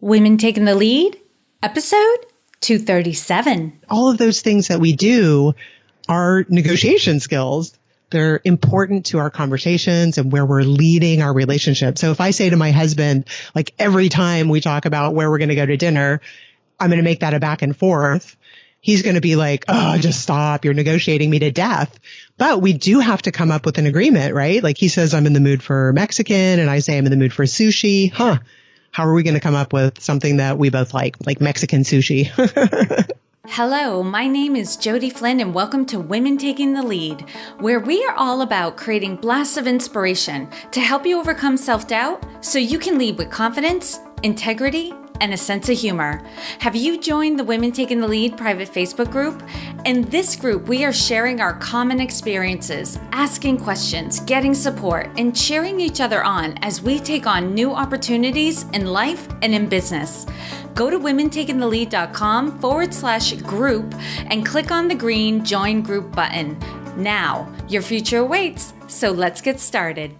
Women Taking the Lead, episode 237. All of those things that we do are negotiation skills. They're important to our conversations and where we're leading our relationship. So if I say to my husband, like every time we talk about where we're going to go to dinner, I'm going to make that a back and forth. He's going to be like, oh, just stop. You're negotiating me to death. But we do have to come up with an agreement, right? Like he says, I'm in the mood for Mexican and I say I'm in the mood for sushi. How are we going to come up with something that we both like Mexican sushi? Hello, my name is Jody Flynn and welcome to Women Taking the Lead, where we are all about creating blasts of inspiration to help you overcome self-doubt so you can lead with confidence, integrity, and a sense of humor. Have you joined the Women Taking the Lead private Facebook group? In this group, we are sharing our common experiences, asking questions, getting support, and cheering each other on as we take on new opportunities in life and in business. Go to womentakingthelEad.com/group and click on the green Join Group button. Now, your future awaits, so let's get started.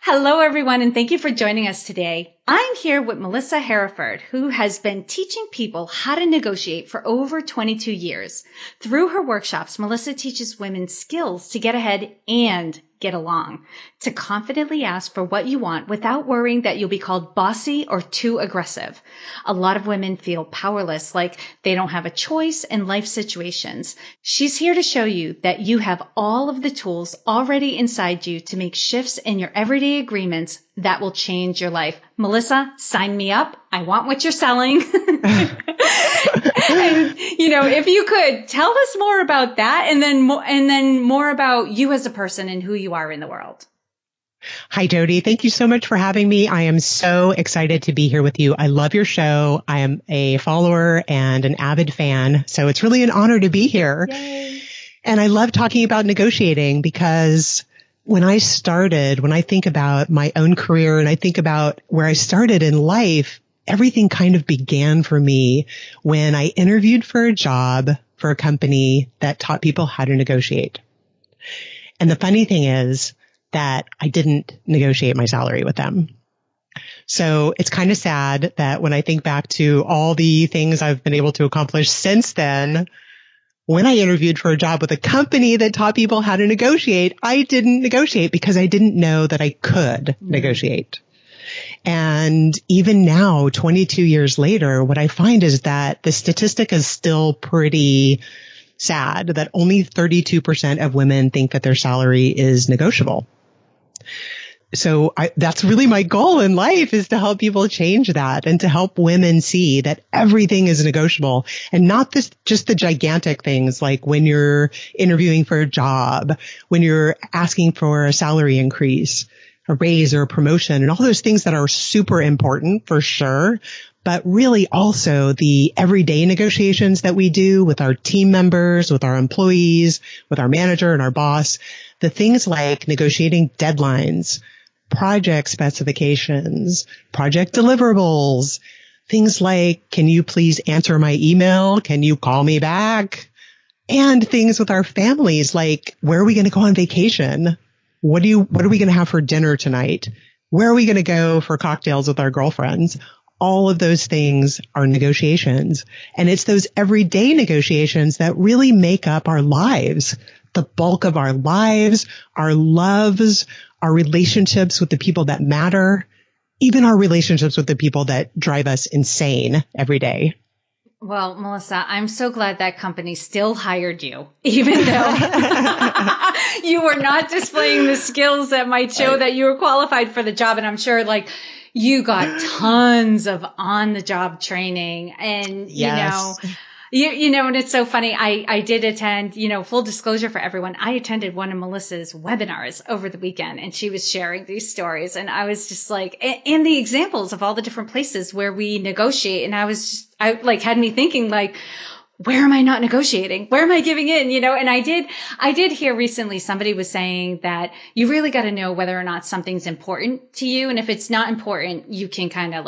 Hello, everyone, and thank you for joining us today. I'm here with Melissa Hereford, who has been teaching people how to negotiate for over 22 years. Through her workshops, Melissa teaches women skills to get ahead and get along, to confidently ask for what you want without worrying that you'll be called bossy or too aggressive. A lot of women feel powerless, like they don't have a choice in life situations. She's here to show you that you have all of the tools already inside you to make shifts in your everyday agreements that will change your life. Melissa, sign me up. I want what you're selling. And, if you could tell us more about that and then more about you as a person and who you are in the world. Hi, Jody. Thank you so much for having me. I am so excited to be here with you. I love your show. I am a follower and an avid fan. So it's really an honor to be here. Yay. And I love talking about negotiating because when I think about my own career and I think about where I started in life, everything kind of began for me when I interviewed for a job for a company that taught people how to negotiate. And the funny thing is that I didn't negotiate my salary with them. So it's kind of sad that when I think back to all the things I've been able to accomplish since then, when I interviewed for a job with a company that taught people how to negotiate, I didn't negotiate because I didn't know that I could negotiate. And even now, 22 years later, what I find is that the statistic is still pretty sad that only 32% of women think that their salary is negotiable. So that's really my goal in life, is to help people change that and to help women see that everything is negotiable and not just the gigantic things like when you're interviewing for a job, when you're asking for a salary increase, a raise or a promotion, and all those things that are super important for sure. But really also the everyday negotiations that we do with our team members, with our employees, with our manager and our boss, the things like negotiating deadlines, project specifications, project deliverables, things like, can you please answer my email? Can you call me back? And things with our families like, where are we going to go on vacation? What are we going to have for dinner tonight? Where are we going to go for cocktails with our girlfriends? All of those things are negotiations. And it's those everyday negotiations that really make up our lives, the bulk of our lives, our loves, our relationships with the people that matter, even our relationships with the people that drive us insane every day. Well, Melissa, I'm so glad that company still hired you, even though you were not displaying the skills that might show that you were qualified for the job. And I'm sure you got tons of on-the-job training and, yes. and it's so funny. I did attend, full disclosure for everyone. I attended one of Melissa's webinars over the weekend and she was sharing these stories. And I was just and the examples of all the different places where we negotiate. And I had me thinking where am I not negotiating? Where am I giving in? And I did hear recently somebody was saying that you really got to know whether or not something's important to you. And if it's not important, you can kind of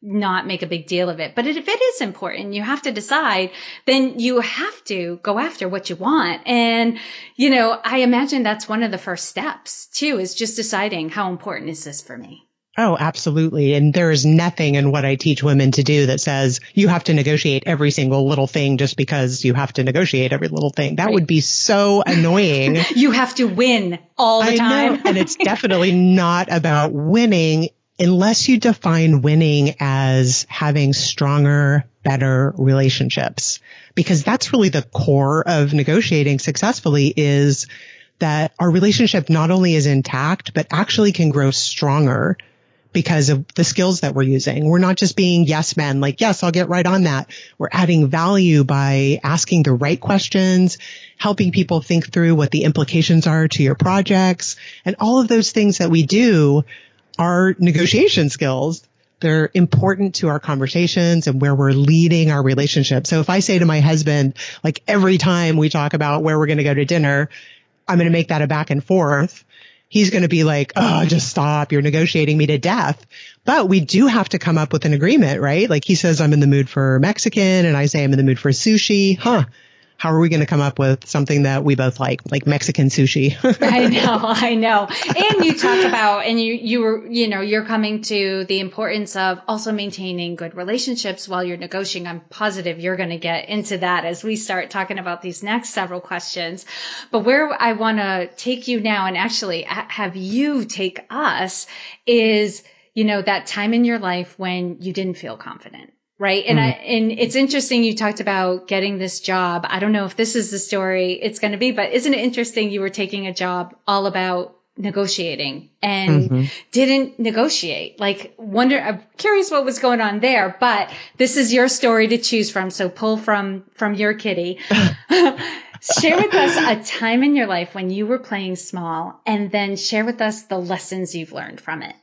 not make a big deal of it. But if it is important, you have to decide, then you have to go after what you want. And, I imagine that's one of the first steps too, is just deciding how important is this for me? Oh, absolutely. And there is nothing in what I teach women to do that says you have to negotiate every single little thing just because you have to negotiate every little thing. That would be so annoying. You have to win all the time. I know. And it's definitely not about winning unless you define winning as having stronger, better relationships. Because that's really the core of negotiating successfully, is that our relationship not only is intact, but actually can grow stronger because of the skills that we're using. We're not just being yes men, like, yes, I'll get right on that. We're adding value by asking the right questions, helping people think through what the implications are to your projects. And all of those things that we do are negotiation skills. They're important to our conversations and where we're leading our relationship. So if I say to my husband, like every time we talk about where we're going to go to dinner, I'm going to make that a back and forth. He's going to be like, oh, just stop. You're negotiating me to death. But we do have to come up with an agreement, right? Like he says, I'm in the mood for Mexican, and I say I'm in the mood for sushi. How are we going to come up with something that we both like Mexican sushi? I know. And you talk about, and you were, you're coming to the importance of also maintaining good relationships while you're negotiating. I'm positive you're going to get into that as we start talking about these next several questions. But where I want to take you now, and actually have you take us, is, that time in your life when you didn't feel confident. Right. And and it's interesting. You talked about getting this job. I don't know if this is the story it's going to be, but isn't it interesting? You were taking a job all about negotiating and didn't negotiate. I'm curious what was going on there, but this is your story to choose from. So pull from your kitty. Share with us a time in your life when you were playing small, and then share with us the lessons you've learned from it.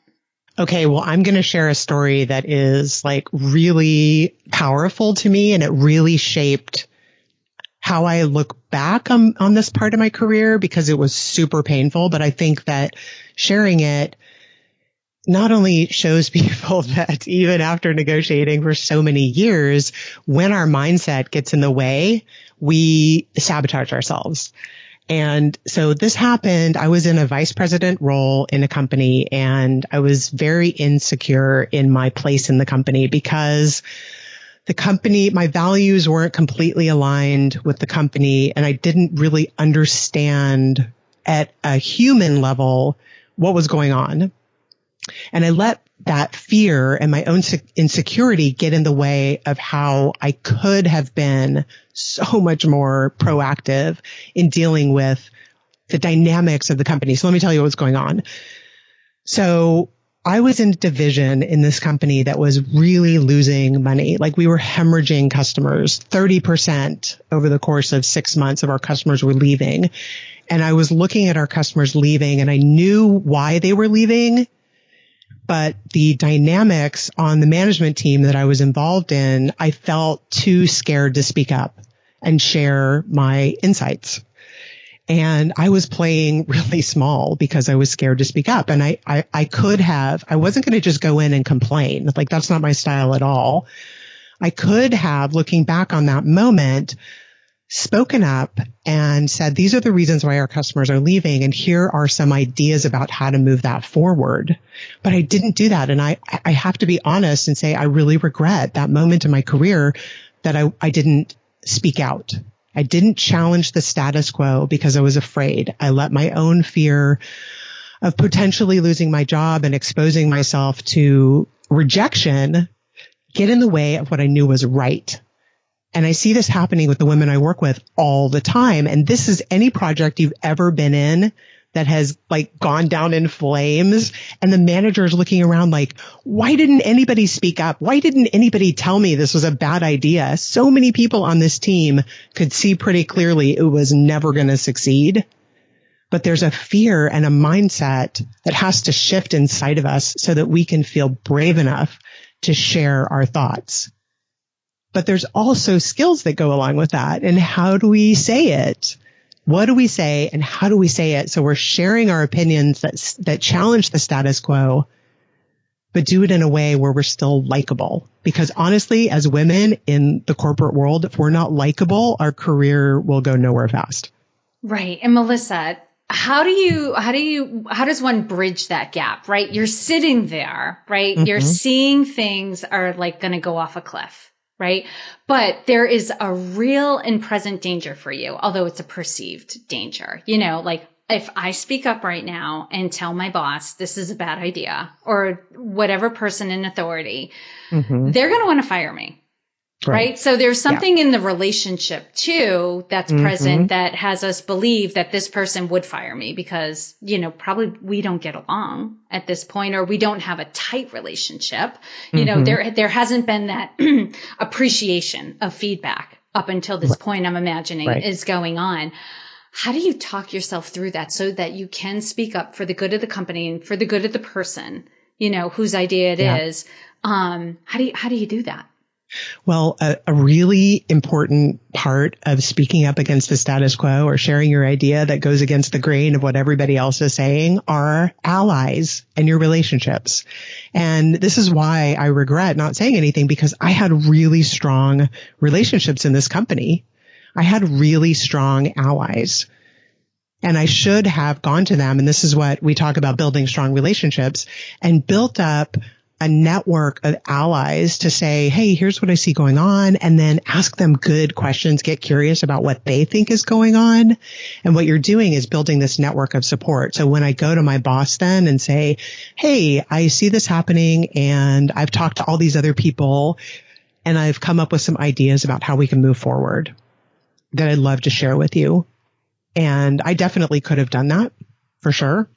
Okay, well, I'm going to share a story that is really powerful to me, and it really shaped how I look back on this part of my career, because it was super painful. But I think that sharing it not only shows people that even after negotiating for so many years, when our mindset gets in the way, we sabotage ourselves. And so this happened. I was in a vice president role in a company, and I was very insecure in my place in the company because the company, my values weren't completely aligned with the company, and I didn't really understand at a human level what was going on. And I let that fear and my own insecurity get in the way of how I could have been so much more proactive in dealing with the dynamics of the company. So let me tell you what's going on. So I was in a division in this company that was really losing money. Like, we were hemorrhaging customers. 30% over the course of 6 months of our customers were leaving. And I was looking at our customers leaving, and I knew why they were leaving. But the dynamics on the management team that I was involved in, I felt too scared to speak up and share my insights. And I was playing really small because I was scared to speak up. And I wasn't going to just go in and complain. Like, that's not my style at all. I could have, looking back on that moment, spoken up and said, these are the reasons why our customers are leaving, and here are some ideas about how to move that forward. But I didn't do that. And I have to be honest and say, I really regret that moment in my career that I didn't speak out. I didn't challenge the status quo because I was afraid. I let my own fear of potentially losing my job and exposing myself to rejection get in the way of what I knew was right. And I see this happening with the women I work with all the time. And this is any project you've ever been in that has gone down in flames, and the manager is looking around like, why didn't anybody speak up? Why didn't anybody tell me this was a bad idea? So many people on this team could see pretty clearly it was never going to succeed. But there's a fear and a mindset that has to shift inside of us so that we can feel brave enough to share our thoughts. But there's also skills that go along with that. And how do we say it? What do we say, and how do we say it? So we're sharing our opinions that challenge the status quo, but do it in a way where we're still likable. Because honestly, as women in the corporate world, if we're not likable, our career will go nowhere fast. Right. And Melissa, how does one bridge that gap, right? You're sitting there, right? You're seeing things are like going to go off a cliff, right? But there is a real and present danger for you, although it's a perceived danger, like if I speak up right now and tell my boss this is a bad idea, or whatever person in authority, they're going to want to fire me. Right. So there's something in the relationship too that's present that has us believe that this person would fire me because, probably we don't get along at this point, or we don't have a tight relationship. There hasn't been that appreciation of feedback up until this point, I'm imagining is going on. How do you talk yourself through that so that you can speak up for the good of the company and for the good of the person, whose idea it is? How do you do that? Well, a really important part of speaking up against the status quo or sharing your idea that goes against the grain of what everybody else is saying are allies and your relationships. And this is why I regret not saying anything, because I had really strong relationships in this company. I had really strong allies. And I should have gone to them. And this is what we talk about, building strong relationships, and built up a network of allies to say, hey, here's what I see going on. And then ask them good questions, get curious about what they think is going on. And what you're doing is building this network of support. So when I go to my boss then and say, hey, I see this happening and I've talked to all these other people and I've come up with some ideas about how we can move forward that I'd love to share with you. And I definitely could have done that for sure.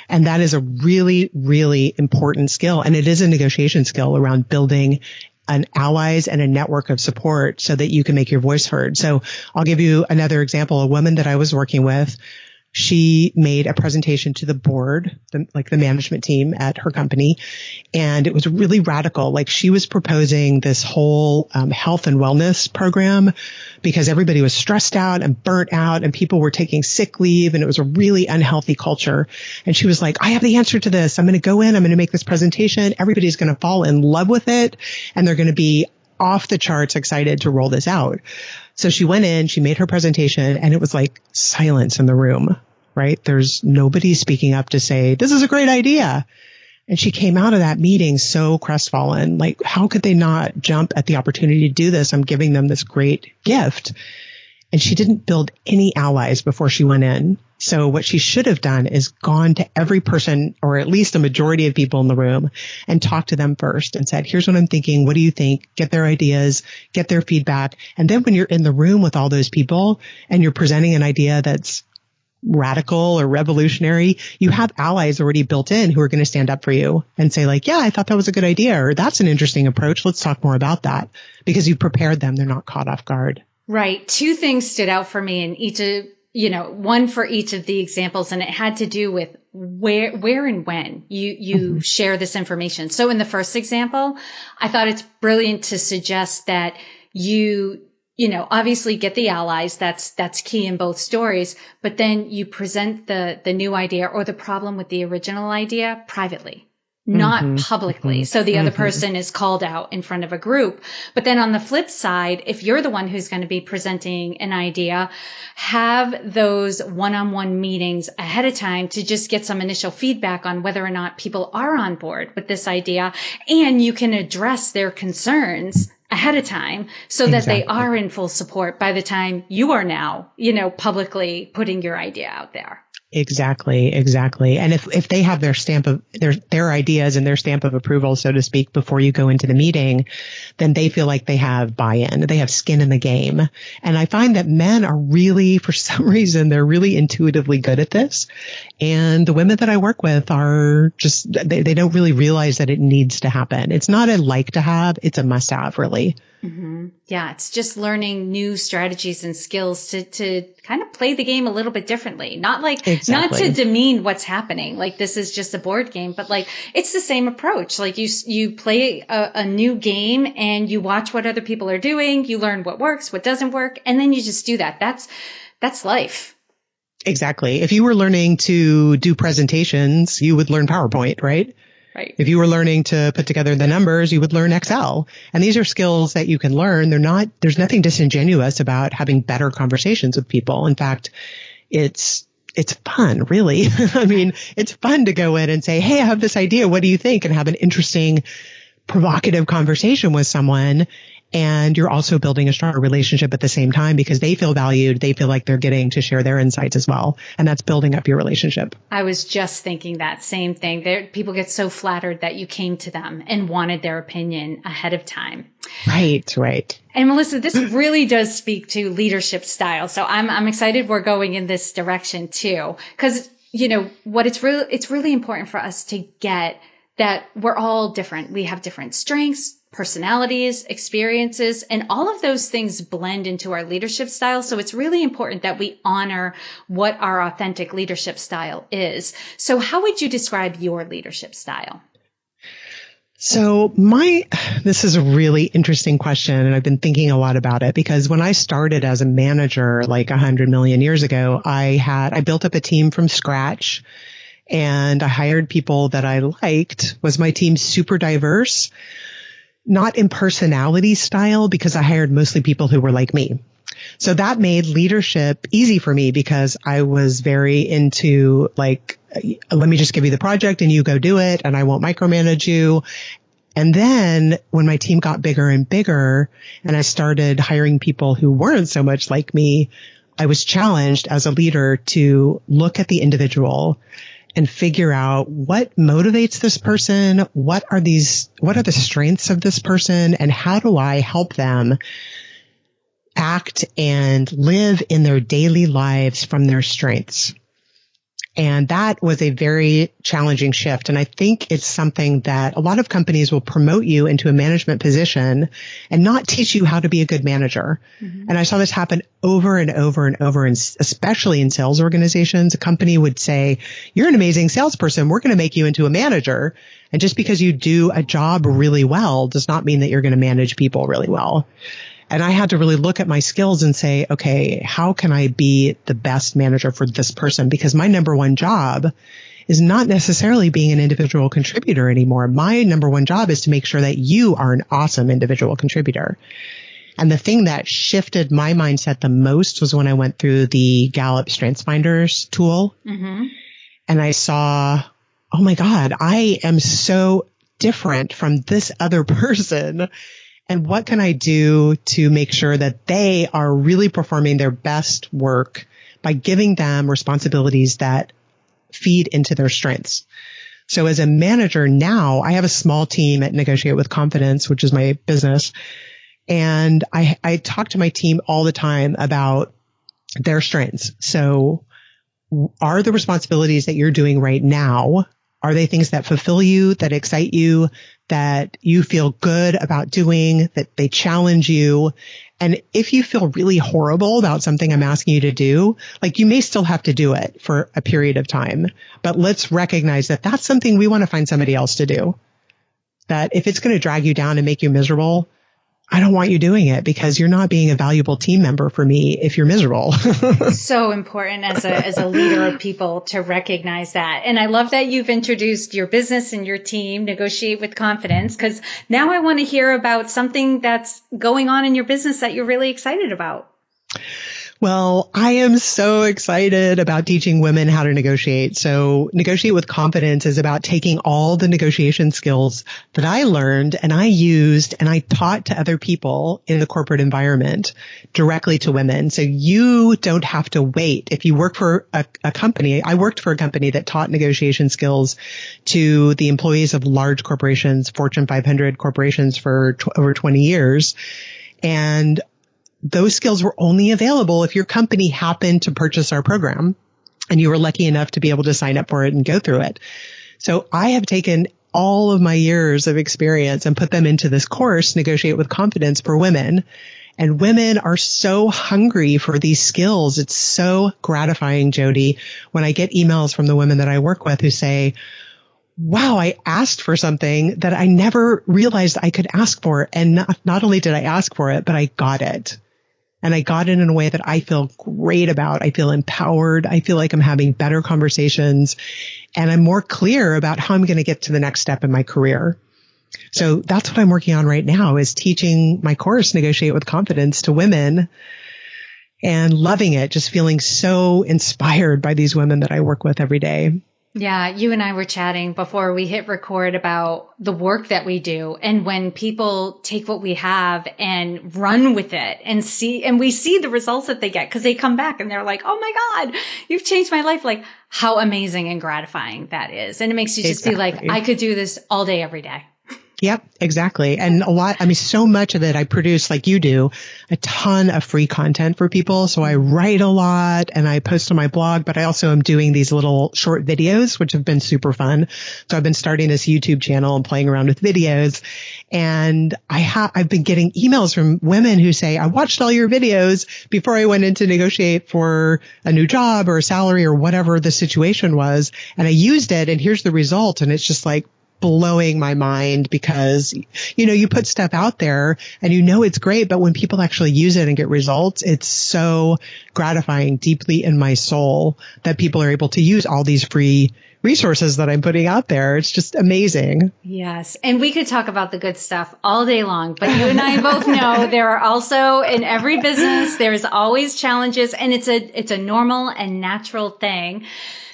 And that is a really, really important skill. And it is a negotiation skill around building an allies and a network of support so that you can make your voice heard. So I'll give you another example. A woman that I was working with, she made a presentation to the board, the management team at her company. And it was really radical. Like, she was proposing this whole health and wellness program because everybody was stressed out and burnt out and people were taking sick leave. And it was a really unhealthy culture. And she was like, I have the answer to this. I'm going to go in. I'm going to make this presentation. Everybody's going to fall in love with it. And they're going to be off the charts excited to roll this out. So she went in, she made her presentation, and it was like silence in the room, right? There's nobody speaking up to say, this is a great idea. And she came out of that meeting so crestfallen. Like, how could they not jump at the opportunity to do this? I'm giving them this great gift. And she didn't build any allies before she went in. So what she should have done is gone to every person, or at least a majority of people in the room, and talked to them first and said, here's what I'm thinking. What do you think? Get their ideas, get their feedback. And then when you're in the room with all those people and you're presenting an idea that's radical or revolutionary, you have allies already built in who are going to stand up for you and say, like, yeah, I thought that was a good idea, or that's an interesting approach. Let's talk more about that, because you prepared them. They're not caught off guard. Right. Two things stood out for me in each of, one for each of the examples, and it had to do with where and when you share this information. So in the first example, I thought it's brilliant to suggest that you obviously get the allies. That's key in both stories, but then you present the new idea or the problem with the original idea privately, not publicly. So the other person is called out in front of a group. But then on the flip side, if you're the one who's going to be presenting an idea, have those one-on-one meetings ahead of time to just get some initial feedback on whether or not people are on board with this idea. And you can address their concerns ahead of time so that they are in full support by the time you are now, publicly putting your idea out there. Exactly. And if they have their stamp of their ideas and their stamp of approval, so to speak, before you go into the meeting, then they feel like they have buy-in, they have skin in the game. And I find that men are really, for some reason, they're really intuitively good at this. And the women that I work with are just, they don't really realize that it needs to happen. It's not a like to have, it's a must have, really. Mm-hmm. Yeah, it's just learning new strategies and skills to kind of play the game a little bit differently. Not to demean what's happening. Like, this is just a board game, but like, it's the same approach. Like, you play a new game and you watch what other people are doing. You learn what works, what doesn't work. And then you just do that. That's life. Exactly. If you were learning to do presentations, you would learn PowerPoint, right? Right. If you were learning to put together the numbers, you would learn Excel. And these are skills that you can learn. There's nothing disingenuous about having better conversations with people. In fact, it's it's fun, really. I mean, it's fun to go in and say, hey, I have this idea. What do you think? And have an interesting, provocative conversation with someone. And you're also building a stronger relationship at the same time because they feel valued. They feel like they're getting to share their insights as well. And that's building up your relationship. I was just thinking that same thing. People get so flattered that you came to them and wanted their opinion ahead of time. Right, right. And Melissa, this really does speak to leadership style. So I'm excited we're going in this direction too. Because, it's really important for us to get that we're all different. We have different strengths, personalities, experiences, and all of those things blend into our leadership style. So it's really important that we honor what our authentic leadership style is. So how would you describe your leadership style? So this is a really interesting question, and I've been thinking a lot about it because when I started as a manager like 100 million years ago, I built up a team from scratch. And I hired people that I liked. Was my team super diverse? Not in personality style, because I hired mostly people who were like me. So that made leadership easy for me because I was very into let me just give you the project and you go do it and I won't micromanage you. And then when my team got bigger and bigger and I started hiring people who weren't so much like me, I was challenged as a leader to look at the individual and figure out what motivates this person, what are the strengths of this person, and how do I help them act and live in their daily lives from their strengths. And that was a very challenging shift. And I think it's something that a lot of companies will promote you into a management position and not teach you how to be a good manager. Mm-hmm. And I saw this happen over and over and over, and especially in sales organizations. A company would say, you're an amazing salesperson. We're going to make you into a manager. And just because you do a job really well does not mean that you're going to manage people really well. And I had to really look at my skills and say, okay, how can I be the best manager for this person? Because my number one job is not necessarily being an individual contributor anymore. My number one job is to make sure that you are an awesome individual contributor. And the thing that shifted my mindset the most was when I went through the Gallup StrengthsFinders tool. Mm-hmm. And I saw, oh my God, I am so different from this other person. And what can I do to make sure that they are really performing their best work by giving them responsibilities that feed into their strengths? So as a manager now, I have a small team at Negotiate with Confidence, which is my business. And I talk to my team all the time about their strengths. So are the responsibilities that you're doing right now, are they things that fulfill you, that excite you, that you feel good about doing, that they challenge you? And if you feel really horrible about something I'm asking you to do, you may still have to do it for a period of time, but let's recognize that that's something we want to find somebody else to do. That if it's going to drag you down and make you miserable, I don't want you doing it because you're not being a valuable team member for me if you're miserable. So important as a leader of people to recognize that. And I love that you've introduced your business and your team, Negotiate with Confidence, because now I want to hear about something that's going on in your business that you're really excited about. Well, I am so excited about teaching women how to negotiate. So Negotiate with Confidence is about taking all the negotiation skills that I learned and I used and I taught to other people in the corporate environment directly to women. So you don't have to wait. If you work for a company, I worked for a company that taught negotiation skills to the employees of large corporations, Fortune 500 corporations for over 20 years. And those skills were only available if your company happened to purchase our program and you were lucky enough to be able to sign up for it and go through it. So I have taken all of my years of experience and put them into this course, Negotiate with Confidence for Women. And women are so hungry for these skills. It's so gratifying, Jody, when I get emails from the women that I work with who say, wow, I asked for something that I never realized I could ask for. And not only did I ask for it, but I got it. And I got it in a way that I feel great about. I feel empowered. I feel like I'm having better conversations and I'm more clear about how I'm going to get to the next step in my career. So that's what I'm working on right now is teaching my course, Negotiate with Confidence, to women. and loving it, just feeling so inspired by these women that I work with every day. Yeah, you and I were chatting before we hit record about the work that we do. And when people take what we have and run with it and we see the results that they get, because they come back and they're like, oh my God, you've changed my life. Like how amazing and gratifying that is. And it makes you just be like, I could do this all day, every day. Yep, exactly. And so much of it I produce like you do, a ton of free content for people. So I write a lot and I post on my blog, but I also am doing these little short videos, which have been super fun. So I've been starting this YouTube channel and playing around with videos. And I've been getting emails from women who say, I watched all your videos before I went in to negotiate for a new job or a salary or whatever the situation was. And I used it and here's the result. And it's just like, blowing my mind because, you put stuff out there and it's great, but when people actually use it and get results, it's so gratifying deeply in my soul that people are able to use all these free resources that I'm putting out there. It's just amazing. Yes. And we could talk about the good stuff all day long, but you and I both know there are also in every business, there's always challenges and it's a normal and natural thing.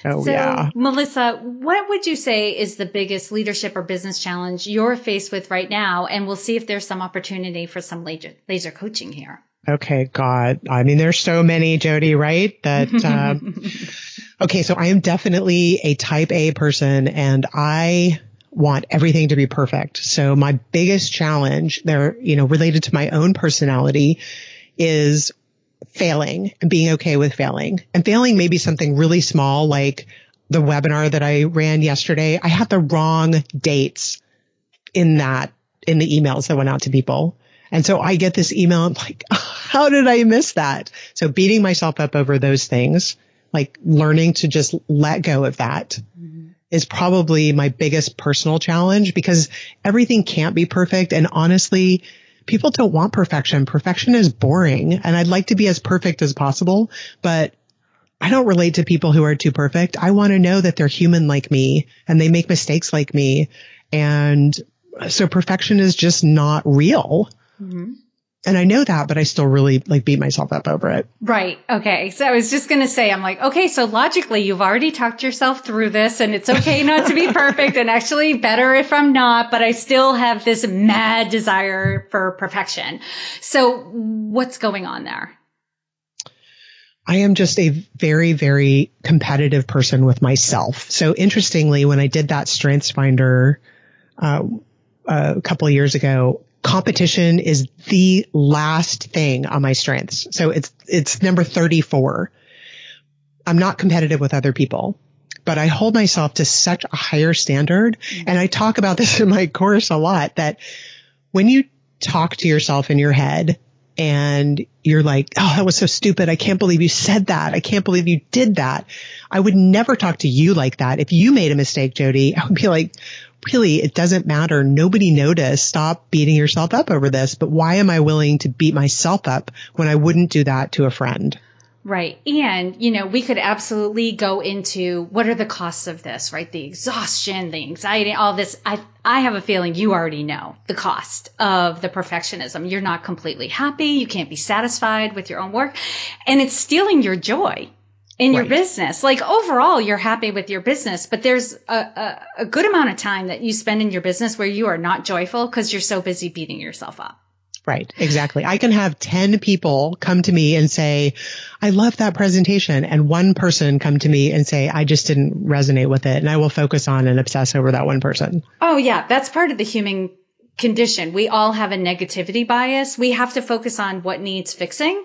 Oh, so, yeah. Melissa, what would you say is the biggest leadership or business challenge you're faced with right now? And we'll see if there's some opportunity for some laser coaching here. Okay, God. I mean, there's so many, Jody, right? That, okay, so I am definitely a type A person and I want everything to be perfect. So my biggest challenge there, related to my own personality is failing and being okay with failing. And failing may be something really small, like the webinar that I ran yesterday. I had the wrong dates in the emails that went out to people. And so I get this email. I'm like, how did I miss that? So beating myself up over those things, like learning to just let go of that is probably my biggest personal challenge because everything can't be perfect. And honestly, people don't want perfection. Perfection is boring. And I'd like to be as perfect as possible, but I don't relate to people who are too perfect. I want to know that they're human like me and they make mistakes like me. And so perfection is just not real. Mm-hmm. And I know that, but I still really beat myself up over it. Right. Okay. So I was just going to say, I'm like, okay, so logically you've already talked yourself through this and it's okay not to be perfect and actually better if I'm not, but I still have this mad desire for perfection. So what's going on there? I am just a very, very competitive person with myself. So interestingly, when I did that Strengths Finder, a couple of years ago, competition is the last thing on my strengths. So it's number 34. I'm not competitive with other people, but I hold myself to such a higher standard. And I talk about this in my course a lot, that when you talk to yourself in your head and you're like, oh, that was so stupid. I can't believe you said that. I can't believe you did that. I would never talk to you like that. If you made a mistake, Jody, I would be like, really, it doesn't matter. Nobody noticed. Stop beating yourself up over this. But why am I willing to beat myself up when I wouldn't do that to a friend? Right. And, we could absolutely go into what are the costs of this, right? The exhaustion, the anxiety, all this. I have a feeling you already know the cost of the perfectionism. You're not completely happy. You can't be satisfied with your own work. And it's stealing your joy in your business. Like overall, you're happy with your business, but there's a good amount of time that you spend in your business where you are not joyful because you're so busy beating yourself up. Right. Exactly. I can have 10 people come to me and say, I love that presentation. And one person come to me and say, I just didn't resonate with it. And I will focus on and obsess over that one person. Oh yeah. That's part of the human condition. We all have a negativity bias. We have to focus on what needs fixing,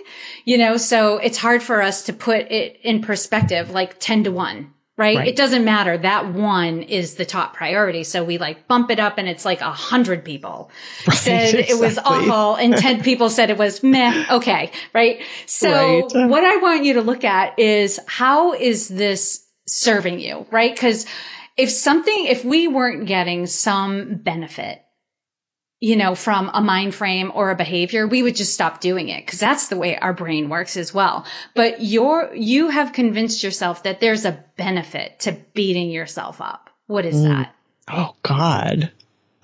so it's hard for us to put it in perspective, like 10-1. Right? It doesn't matter. That one is the top priority. So we bump it up and it's like 100 people said it was awful and 10 people said it was meh. Okay. Right. So what I want you to look at is how is this serving you? Right. Cause if we weren't getting some benefit, from a mind frame or a behavior, we would just stop doing it because that's the way our brain works as well. But you have convinced yourself that there's a benefit to beating yourself up. What is that? Oh, God.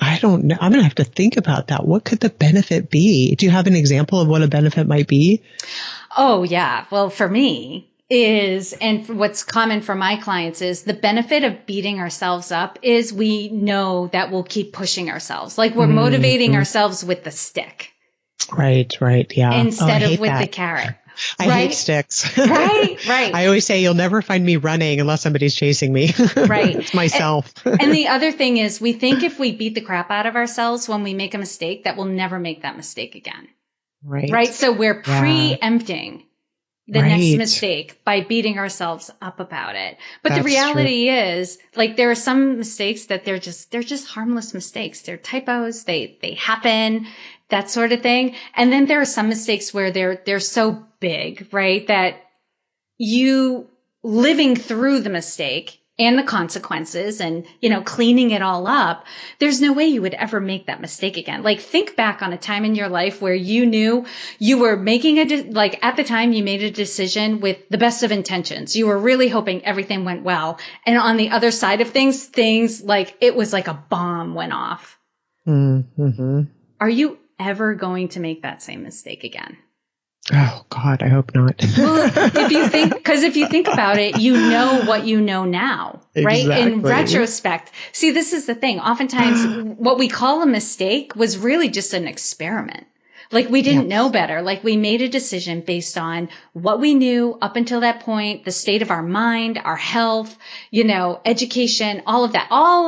I don't know. I'm going to have to think about that. What could the benefit be? Do you have an example of what a benefit might be? Oh, yeah. Well, for me and what's common for my clients is the benefit of beating ourselves up is we know that we'll keep pushing ourselves. Like we're motivating ourselves with the stick. Right. Yeah. Instead of with the carrot. I hate sticks. Right. I always say you'll never find me running unless somebody's chasing me. Right. It's myself. And the other thing is we think if we beat the crap out of ourselves when we make a mistake, that we'll never make that mistake again. Right. So we're preempting the next mistake by beating ourselves up about it. But the reality is, like, there are some mistakes that they're just harmless mistakes. They're typos. They happen, that sort of thing. And then there are some mistakes where they're so big, right? That you living through the mistake and the consequences and, cleaning it all up, there's no way you would ever make that mistake again. Like, think back on a time in your life where you knew you were making at the time you made a decision with the best of intentions. You were really hoping everything went well. And on the other side of things like it was like a bomb went off. Mm-hmm. Are you ever going to make that same mistake again? Oh God, I hope not. Well, if you think about it, you know what you know now, right? Exactly. In retrospect. See, this is the thing. Oftentimes what we call a mistake was really just an experiment. Like we didn't know better. Like we made a decision based on what we knew up until that point, the state of our mind, our health, education, all of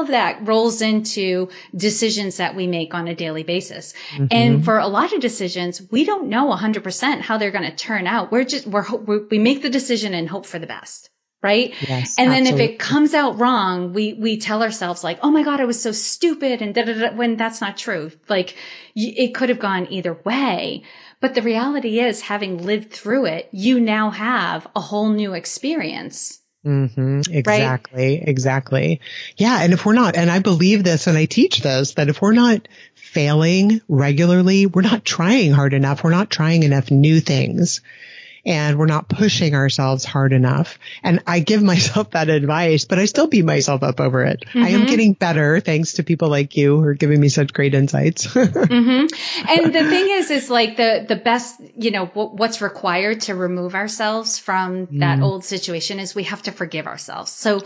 that rolls into decisions that we make on a daily basis. Mm-hmm. And for a lot of decisions, we don't know 100% how they're going to turn out. We make the decision and hope for the best. Right. Yes, and then absolutely. if it comes out wrong, we tell ourselves like, oh my God, I was so stupid. And when that's not true. Like it could have gone either way. But the reality is, having lived through it, you now have a whole new experience. Mm-hmm. Exactly. Right? Exactly. Yeah. And if we're not, and I believe this and I teach this, that if we're not failing regularly, we're not trying hard enough. We're not trying enough new things. And we're not pushing ourselves hard enough. And I give myself that advice, but I still beat myself up over it. Mm-hmm. I am getting better thanks to people like you who are giving me such great insights. Mm-hmm. And the thing is like the best, what's required to remove ourselves from that old situation is we have to forgive ourselves. So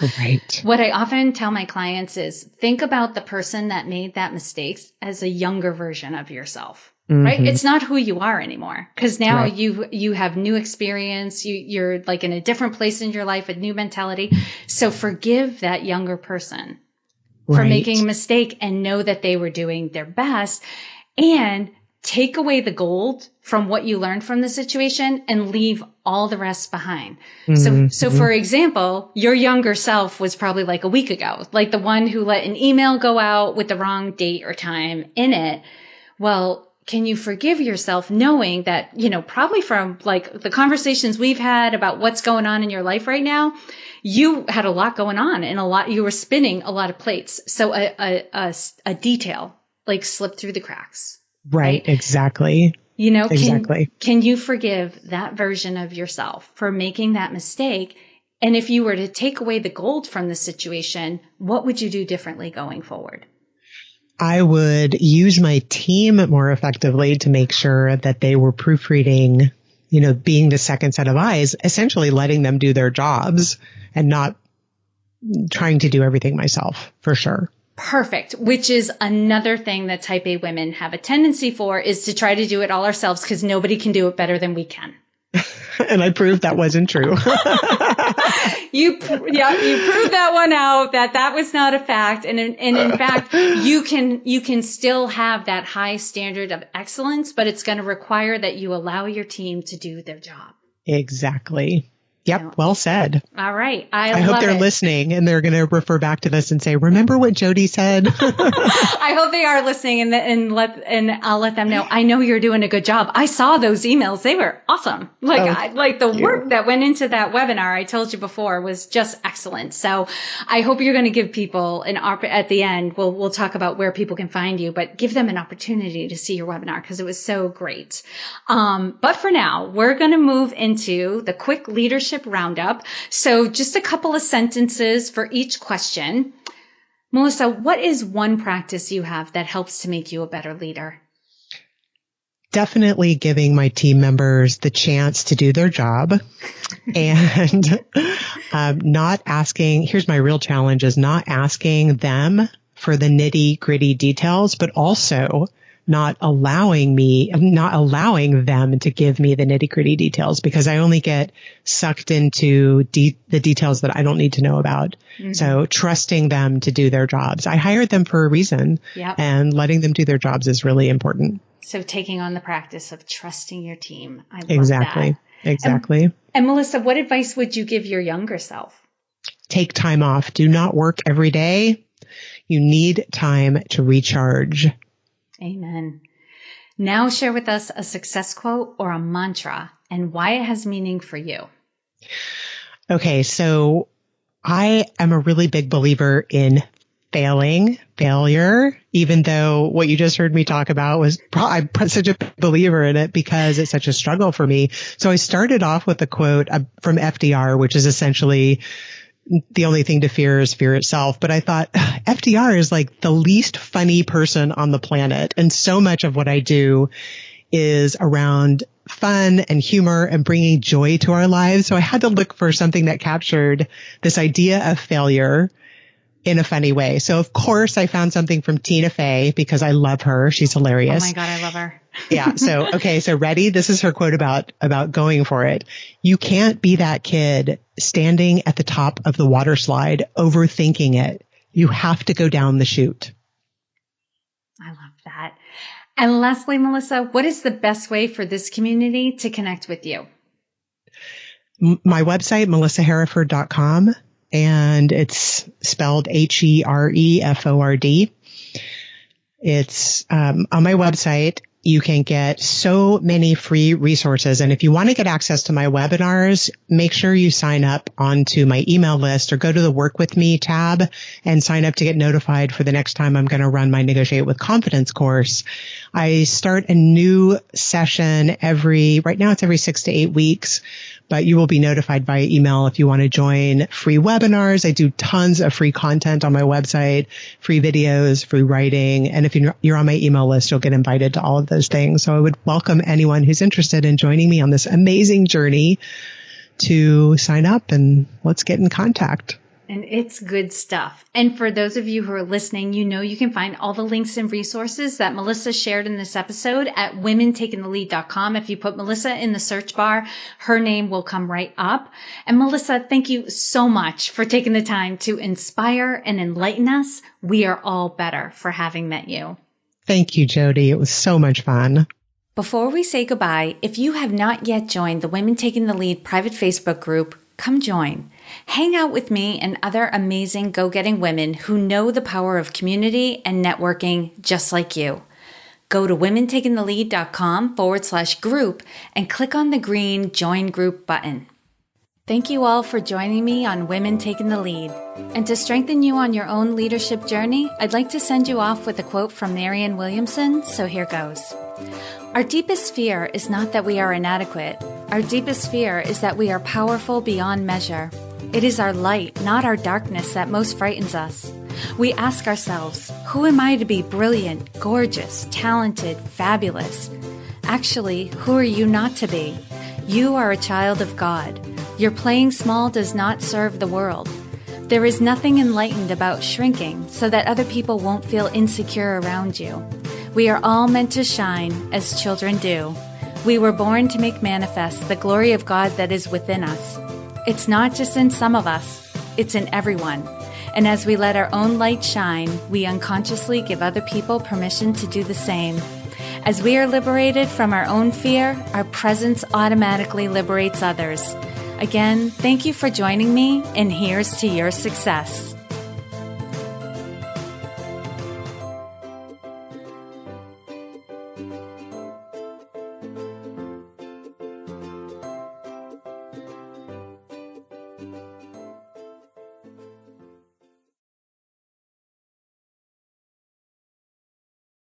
what I often tell my clients is think about the person that made that mistake as a younger version of yourself. Right? It's not who you are anymore because now you have new experience. You're like in a different place in your life, a new mentality. So forgive that younger person for making a mistake and know that they were doing their best and take away the gold from what you learned from the situation and leave all the rest behind. So for example, your younger self was probably like a week ago, like the one who let an email go out with the wrong date or time in it. Well, can you forgive yourself knowing that, probably from like the conversations we've had about what's going on in your life right now, you had a lot going on and you were spinning a lot of plates. So a detail like slipped through the cracks. Right. Exactly. Exactly. Can you forgive that version of yourself for making that mistake? And if you were to take away the gold from the situation, what would you do differently going forward? I would use my team more effectively to make sure that they were proofreading, being the second set of eyes, essentially letting them do their jobs and not trying to do everything myself, for sure. Perfect. Which is another thing that type A women have a tendency for is to try to do it all ourselves because nobody can do it better than we can. And I proved that wasn't true. You proved that one out, that was not a fact. And in fact, you can still have that high standard of excellence, but it's going to require that you allow your team to do their job. Exactly. Yep. Well said. All right. I hope they're listening and they're going to refer back to this and say, remember what Jody said? I hope they are listening and I'll let them know. I know you're doing a good job. I saw those emails. They were awesome. Like the work that went into that webinar I told you before was just excellent. So I hope you're going to give people at the end. We'll talk about where people can find you, but give them an opportunity to see your webinar because it was so great. But for now, we're going to move into the quick leadership roundup. So just a couple of sentences for each question. Melissa, what is one practice you have that helps to make you a better leader? Definitely giving my team members the chance to do their job and not asking, here's my real challenge, is not asking them for the nitty gritty details, but also not allowing them to give me the nitty gritty details, because I only get sucked into the details that I don't need to know about. Mm-hmm. So trusting them to do their jobs. I hired them for a reason, and letting them do their jobs is really important. So taking on the practice of trusting your team. I love that. Exactly. And Melissa, what advice would you give your younger self? Take time off. Do not work every day. You need time to recharge. Amen. Now share with us a success quote or a mantra and why it has meaning for you. Okay, so I am a really big believer in failure, even though what you just heard me talk about was I'm such a believer in it because it's such a struggle for me. So I started off with a quote from FDR, which is essentially the only thing to fear is fear itself. But I thought FDR is like the least funny person on the planet. And so much of what I do is around fun and humor and bringing joy to our lives. So I had to look for something that captured this idea of failure in a funny way. So of course I found something from Tina Fey because I love her. She's hilarious. Oh my God, I love her. Yeah. So, okay. So ready? This is her quote about going for it. You can't be that kid standing at the top of the water slide, overthinking it. You have to go down the chute. I love that. And lastly, Melissa, what is the best way for this community to connect with you? My website, melissahereford.com. And it's spelled Hereford. It's on my website. You can get so many free resources. And if you want to get access to my webinars, make sure you sign up onto my email list or go to the Work With Me tab and sign up to get notified for the next time I'm going to run my Negotiate with Confidence course. I start a new session right now it's every 6 to 8 weeks. But you will be notified via email if you want to join free webinars. I do tons of free content on my website, free videos, free writing. And if you're on my email list, you'll get invited to all of those things. So I would welcome anyone who's interested in joining me on this amazing journey to sign up and let's get in contact. And it's good stuff. And for those of you who are listening, you can find all the links and resources that Melissa shared in this episode at womentakingthelead.com. If you put Melissa in the search bar, her name will come right up. And Melissa, thank you so much for taking the time to inspire and enlighten us. We are all better for having met you. Thank you, Jody. It was so much fun. Before we say goodbye, if you have not yet joined the Women Taking the Lead private Facebook group, come join. Hang out with me and other amazing go-getting women who know the power of community and networking just like you. Go to womentakingthelead.com/group and click on the green Join Group button. Thank you all for joining me on Women Taking the Lead. And to strengthen you on your own leadership journey, I'd like to send you off with a quote from Marianne Williamson, so here goes. Our deepest fear is not that we are inadequate. Our deepest fear is that we are powerful beyond measure. It is our light, not our darkness, that most frightens us. We ask ourselves, who am I to be brilliant, gorgeous, talented, fabulous? Actually, who are you not to be? You are a child of God. Your playing small does not serve the world. There is nothing enlightened about shrinking so that other people won't feel insecure around you. We are all meant to shine as children do. We were born to make manifest the glory of God that is within us. It's not just in some of us, it's in everyone. And as we let our own light shine, we unconsciously give other people permission to do the same. As we are liberated from our own fear, our presence automatically liberates others. Again, thank you for joining me, and here's to your success.